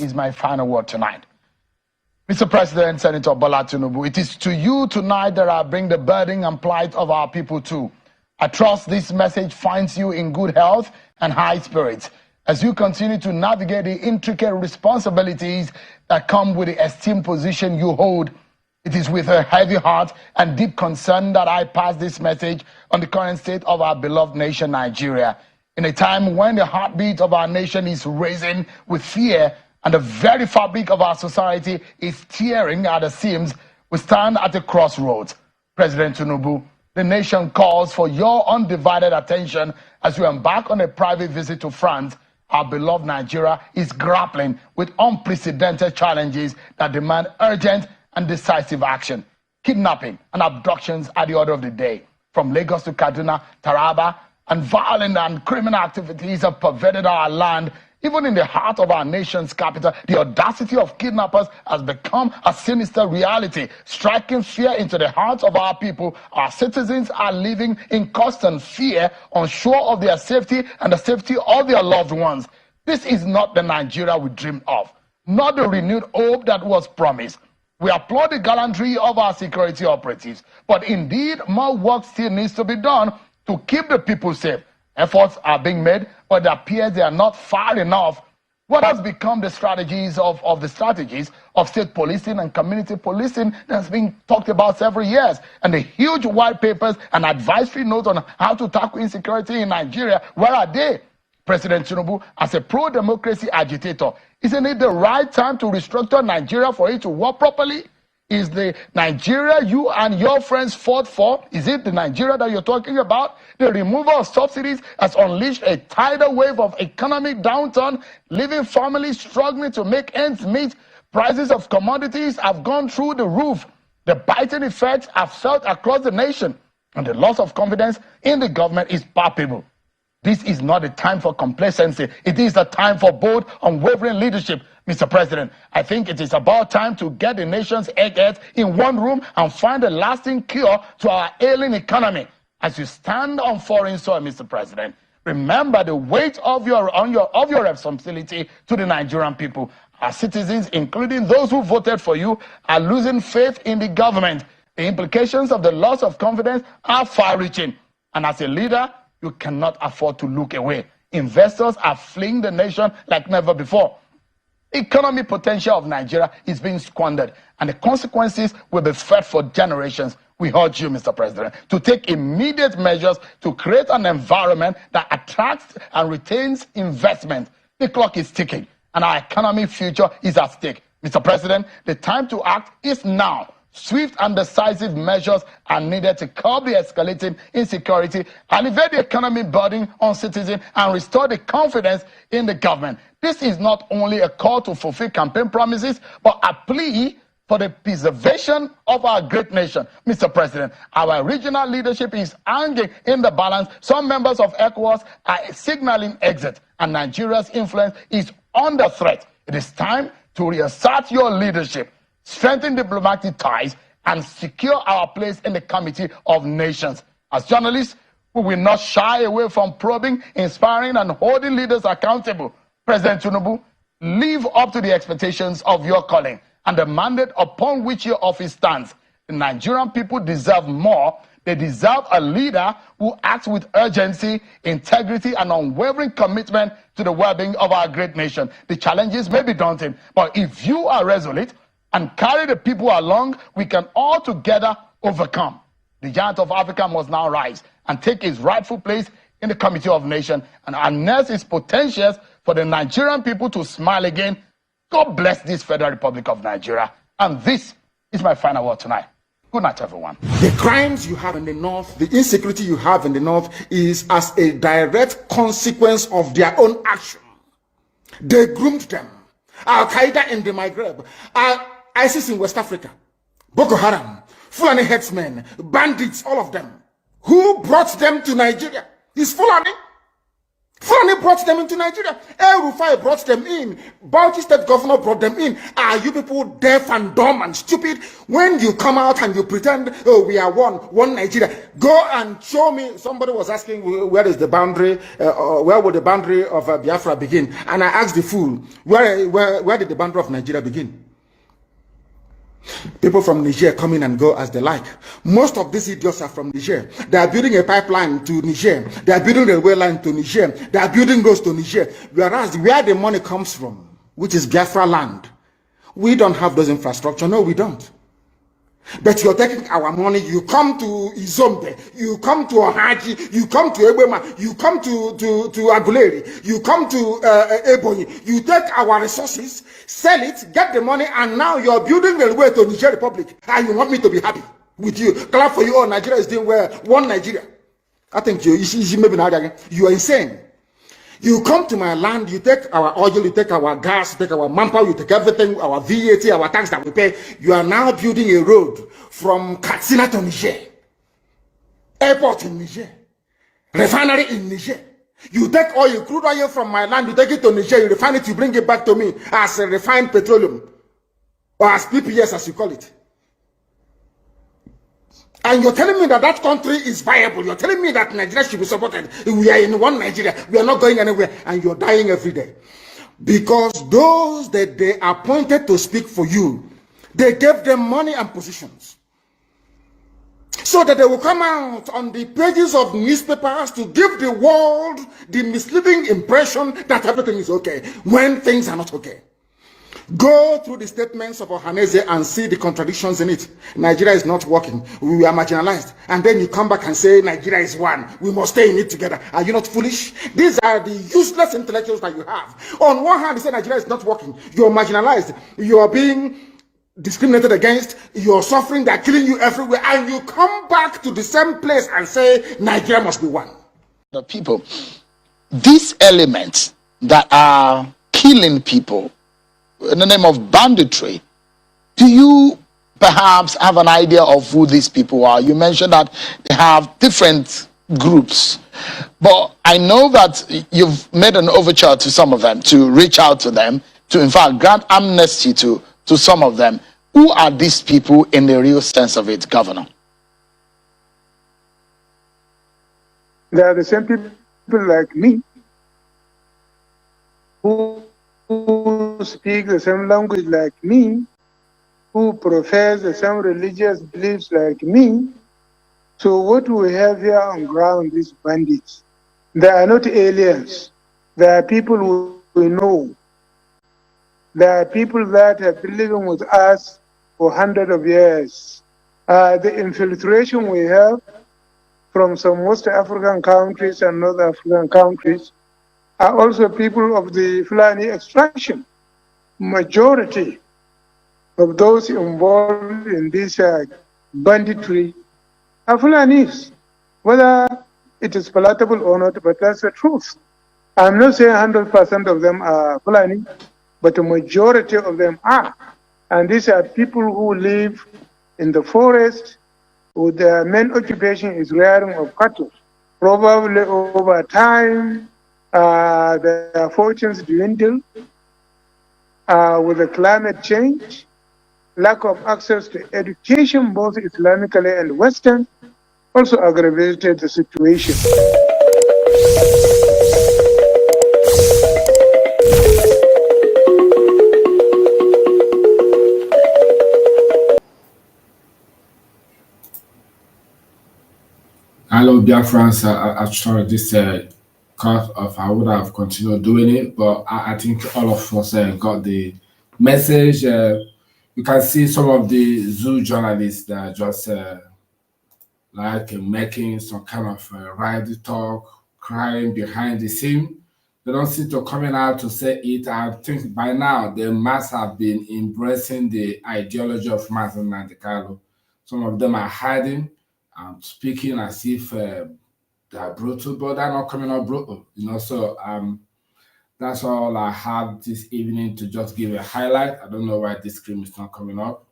is my final word tonight. Mr. President, Senator Bola Tinubu, it is to you tonight that I bring the burden and plight of our people too. I trust this message finds you in good health and high spirits as you continue to navigate the intricate responsibilities that come with the esteemed position you hold. It is with a heavy heart and deep concern that I pass this message on the current state of our beloved nation, Nigeria. In a time when the heartbeat of our nation is racing with fear and the very fabric of our society is tearing at the seams, we stand at a crossroads. President Tinubu, the nation calls for your undivided attention as you embark on a private visit to France. Our beloved Nigeria is grappling with unprecedented challenges that demand urgent and decisive action. Kidnapping and abductions are the order of the day. From Lagos to Kaduna, Taraba, and violent and criminal activities have pervaded our land. Even in the heart of our nation's capital, the audacity of kidnappers has become a sinister reality, striking fear into the hearts of our people. Our citizens are living in constant fear, unsure of their safety and the safety of their loved ones. This is not the Nigeria we dreamed of, not the renewed hope that was promised. We applaud the gallantry of our security operatives, but indeed more work still needs to be done to keep the people safe. Efforts are being made, but it appears they are not far enough. What has become the strategies of state policing and community policing that's been talked about several years? And the huge white papers and advisory notes on how to tackle insecurity in Nigeria, where are they? President Tinubu, as a pro-democracy agitator, isn't it the right time to restructure Nigeria for it to work properly? Is the Nigeria you and your friends fought for, is it the Nigeria that you're talking about? The removal of subsidies has unleashed a tidal wave of economic downturn, leaving families struggling to make ends meet. Prices of commodities have gone through the roof. The biting effects are felt across the nation, and the loss of confidence in the government is palpable. This is not a time for complacency. It is a time for bold, unwavering leadership. Mr. President, I think it is about time to get the nation's eggheads in one room and find a lasting cure to our ailing economy. As you stand on foreign soil, Mr. President, remember the weight of your responsibility to the Nigerian people. Our citizens, including those who voted for you, are losing faith in the government. The implications of the loss of confidence are far-reaching. And as a leader, you cannot afford to look away. Investors are fleeing the nation like never before. Economic potential of Nigeria is being squandered, and the consequences will be felt for generations. We urge you, Mr. President, to take immediate measures to create an environment that attracts and retains investment. The clock is ticking, and our economic future is at stake. Mr. President, the time to act is now. Swift and decisive measures are needed to curb the escalating insecurity, alleviate the economic burden on citizens, and restore the confidence in the government. This is not only a call to fulfill campaign promises, but a plea for the preservation of our great nation. Mr. President, our regional leadership is hanging in the balance. Some members of ECOWAS are signaling exit, and Nigeria's influence is under threat. It is time to reassert your leadership, strengthen diplomatic ties, and secure our place in the Committee of Nations. As journalists, we will not shy away from probing, inspiring, and holding leaders accountable. President Tinubu, live up to the expectations of your calling and the mandate upon which your office stands. The Nigerian people deserve more. They deserve a leader who acts with urgency, integrity, and unwavering commitment to the well-being of our great nation. The challenges may be daunting, but if you are resolute and carry the people along, we can all together overcome. The giant of Africa must now rise and take his rightful place in the Committee of Nations and harness its potentials for the Nigerian people to smile again. God bless this Federal Republic of Nigeria. And this is my final word tonight. Good night, everyone. The crimes you have in the north, the insecurity you have in the north is as a direct consequence of their own action. They groomed them. Al-Qaeda in the Maghreb, ISIS in West Africa, Boko Haram, Fulani headsmen, bandits, all of them. Who brought them to Nigeria? It's Fulani. Fulani brought them into Nigeria. El Rufai brought them in. Bauchi State Governor brought them in. Are you people deaf and dumb and stupid? When you come out and you pretend, oh, we are one Nigeria, go and show me. Somebody was asking, where is the boundary, where would the boundary of Biafra begin? And I asked the fool, where did the boundary of Nigeria begin? People from Niger come in and go as they like. Most of these idiots are from Niger. They are building a pipeline to Niger. They are building a railway line to Niger. They are building roads to Niger. Whereas where the money comes from, which is Biafra land, we don't have those infrastructure. No, we don't. But you're taking our money. You come to Izombe, you come to Ohaji, you come to Ebema, you come to Aguleri, you come to Ebonyi. You take our resources, sell it, get the money, and now you're building the way to Niger Republic. And you want me to be happy with you? Clap for you. Oh, Nigeria is doing well. One Nigeria. I think you are insane. You come to my land, you take our oil, you take our gas, you take our manpower, you take everything, our VAT, our tax that we pay. You are now building a road from Katsina to Niger, airport in Niger, refinery in Niger. You take oil, crude oil from my land, you take it to Niger, you refine it, you bring it back to me as a refined petroleum, or as PPS as you call it. And you're telling me that that country is viable. You're telling me that Nigeria should be supported. We are in one Nigeria. We are not going anywhere. And you're dying every day. Because those that they appointed to speak for you, they gave them money and positions. So that they will come out on the pages of newspapers to give the world the misleading impression that everything is okay, when things are not okay. Go through the statements of Ohaneze and see the contradictions in it. Nigeria is not working. We are marginalized. And then you come back and say Nigeria is one. We must stay in it together. Are you not foolish? These are the useless intellectuals that you have. On one hand, you say Nigeria is not working. You're marginalized. You are being discriminated against. You're suffering. They're killing you everywhere. And you come back to the same place and say Nigeria must be one. The people, these elements that are killing people in the name of banditry, do you perhaps have an idea of who these people are? You mentioned that they have different groups, but I know that you've made an overture to some of them, to reach out to them, to in fact grant amnesty to some of them. Who are these people in the real sense of it, Governor? They are the same people like me who speak the same language like me, who profess the same religious beliefs like me. So what we have here on ground is bandits. They are not aliens. They are people we know. They are people that have been living with us for hundreds of years. The infiltration we have from some West African countries and North African countries are also people of the Fulani extraction. Majority of those involved in this banditry are Fulanis, whether it is palatable or not, but that's the truth. I'm not saying 100% of them are Fulani, but the majority of them are. And these are people who live in the forest, with their main occupation is rearing of cattle. Probably over time, their fortunes dwindle with the climate change, lack of access to education, both Islamically and Western, also aggravated the situation. Hello, Biafrans. I tried this cut off. I would have continued doing it, but I think all of us got the message. You can see some of the zoo journalists that are just making some kind of right talk, crying behind the scene. They don't seem to coming out to say it. I think by now they must have been embracing the ideology of Mazi Nnamdi. Some of them are hiding and speaking as if they are brutal, but they're not coming out brutal, So that's all I have this evening to just give a highlight. I don't know why this screen is not coming up.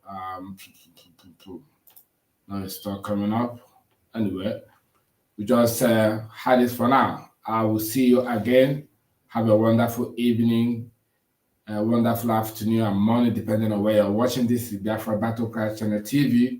No, it's not coming up. Anyway, we just had it for now. I will see you again Have a wonderful evening, a wonderful afternoon and morning, depending on where you're watching this. Biafra Battle Cry Channel TV.